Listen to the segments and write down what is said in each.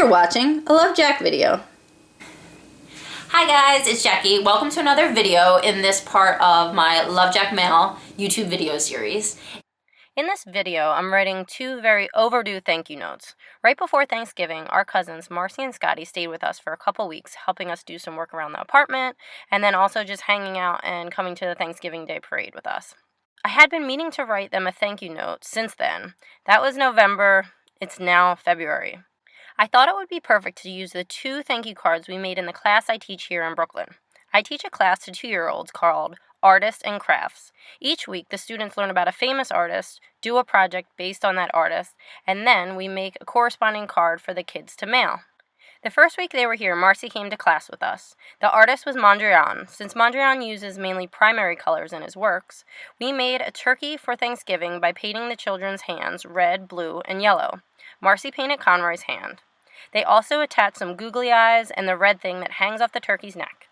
You're watching a Love Jac video. Hi guys, it's Jackie. Welcome to another video in this part of my Love Jac Mail YouTube video series. In this video, I'm writing two very overdue thank you notes. Right before Thanksgiving, our cousins Marcy and Scotty stayed with us for a couple weeks, helping us do some work around the apartment, and then also just hanging out and coming to the Thanksgiving Day parade with us. I had been meaning to write them a thank you note since then. That was November. It's now February. I thought it would be perfect to use the two thank you cards we made in the class I teach here in Brooklyn. I teach a class to 2-year-olds called Artists and Crafts. Each week, the students learn about a famous artist, do a project based on that artist, and then we make a corresponding card for the kids to mail. The first week they were here, Marcy came to class with us. The artist was Mondrian. Since Mondrian uses mainly primary colors in his works, we made a turkey for Thanksgiving by painting the children's hands red, blue, and yellow. Marcy painted Conroy's hand. They also attached some googly eyes and the red thing that hangs off the turkey's neck,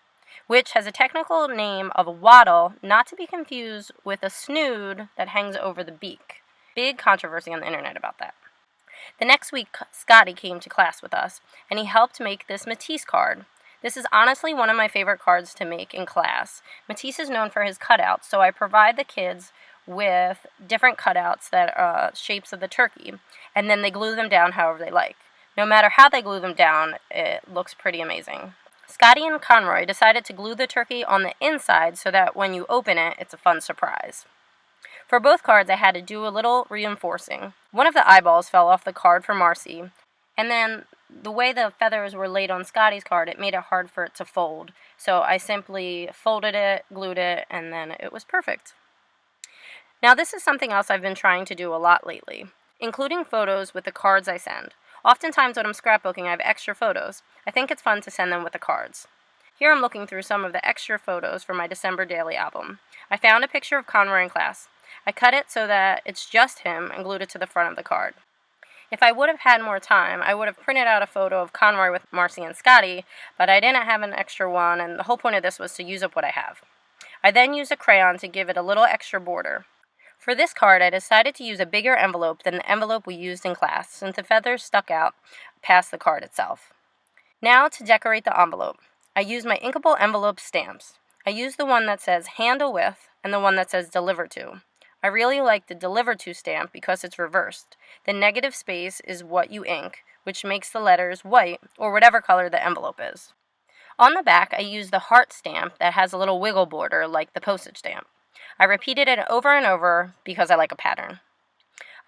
which has a technical name of a wattle, not to be confused with a snood that hangs over the beak. Big controversy on the internet about that. The next week, Scotty came to class with us, and he helped make this Matisse card. This is honestly one of my favorite cards to make in class. Matisse is known for his cutouts, so I provide the kids with different cutouts that are shapes of the turkey, and then they glue them down however they like. No matter how they glue them down, it looks pretty amazing. Scotty and Conroy decided to glue the turkey on the inside so that when you open it, it's a fun surprise. For both cards, I had to do a little reinforcing. One of the eyeballs fell off the card for Marcy, and then the way the feathers were laid on Scotty's card, it made it hard for it to fold. So I simply folded it, glued it, and then it was perfect. Now this is something else I've been trying to do a lot lately, including photos with the cards I send. Oftentimes when I'm scrapbooking, I have extra photos. I think it's fun to send them with the cards. Here I'm looking through some of the extra photos for my December daily album. I found a picture of Conroy in class. I cut it so that it's just him and glued it to the front of the card. If I would have had more time, I would have printed out a photo of Conroy with Marcy and Scotty, but I didn't have an extra one, and the whole point of this was to use up what I have. I then used a crayon to give it a little extra border. For this card, I decided to use a bigger envelope than the envelope we used in class, since the feathers stuck out past the card itself. Now to decorate the envelope. I used my inkable envelope stamps. I used the one that says handle with and the one that says deliver to. I really like the deliver to stamp because it's reversed. The negative space is what you ink, which makes the letters white or whatever color the envelope is. On the back, I used the heart stamp that has a little wiggle border like the postage stamp. I repeated it over and over because I like a pattern.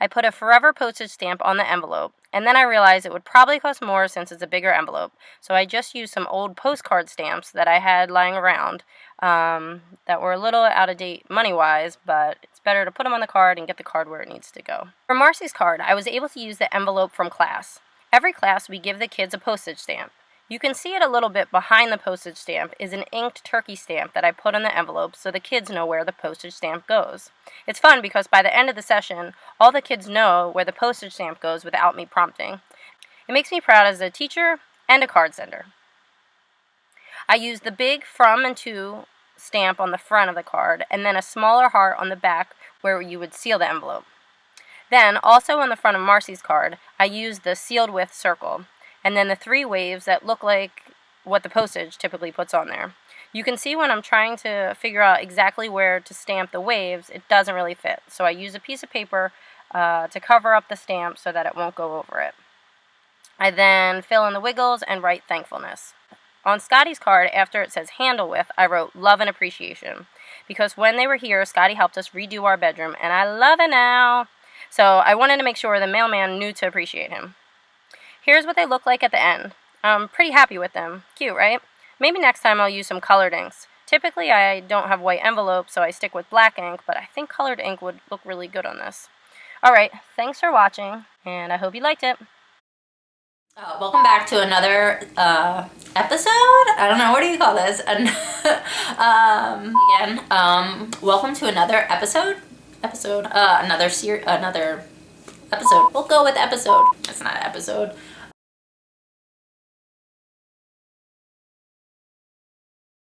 I put a forever postage stamp on the envelope, and then I realized it would probably cost more since it's a bigger envelope, so I just used some old postcard stamps that I had lying around that were a little out of date money-wise, but it's better to put them on the card and get the card where it needs to go. For Marcy's card, I was able to use the envelope from class. Every class, we give the kids a postage stamp. You can see it a little bit behind the postage stamp is an inked turkey stamp that I put on the envelope so the kids know where the postage stamp goes. It's fun because by the end of the session, all the kids know where the postage stamp goes without me prompting. It makes me proud as a teacher and a card sender. I used the big from and to stamp on the front of the card and then a smaller heart on the back where you would seal the envelope. Then, also on the front of Marcy's card, I used the sealed with circle, and then the 3 waves that look like what the postage typically puts on there. You can see when I'm trying to figure out exactly where to stamp the waves, it doesn't really fit. So I use a piece of paper to cover up the stamp so that it won't go over it. I then fill in the wiggles and write thankfulness. On Scotty's card, after it says handle with, I wrote love and appreciation. Because when they were here, Scotty helped us redo our bedroom, and I love it now. So I wanted to make sure the mailman knew to appreciate him. Here's what they look like at the end. I'm pretty happy with them. Cute, right? Maybe next time I'll use some colored inks. Typically I don't have white envelopes, so I stick with black ink, but I think colored ink would look really good on this. Alright, thanks for watching, and I hope you liked it. Welcome back to another episode? I don't know, what do you call this? Welcome to another episode. Another episode. We'll go with episode. It's not an episode.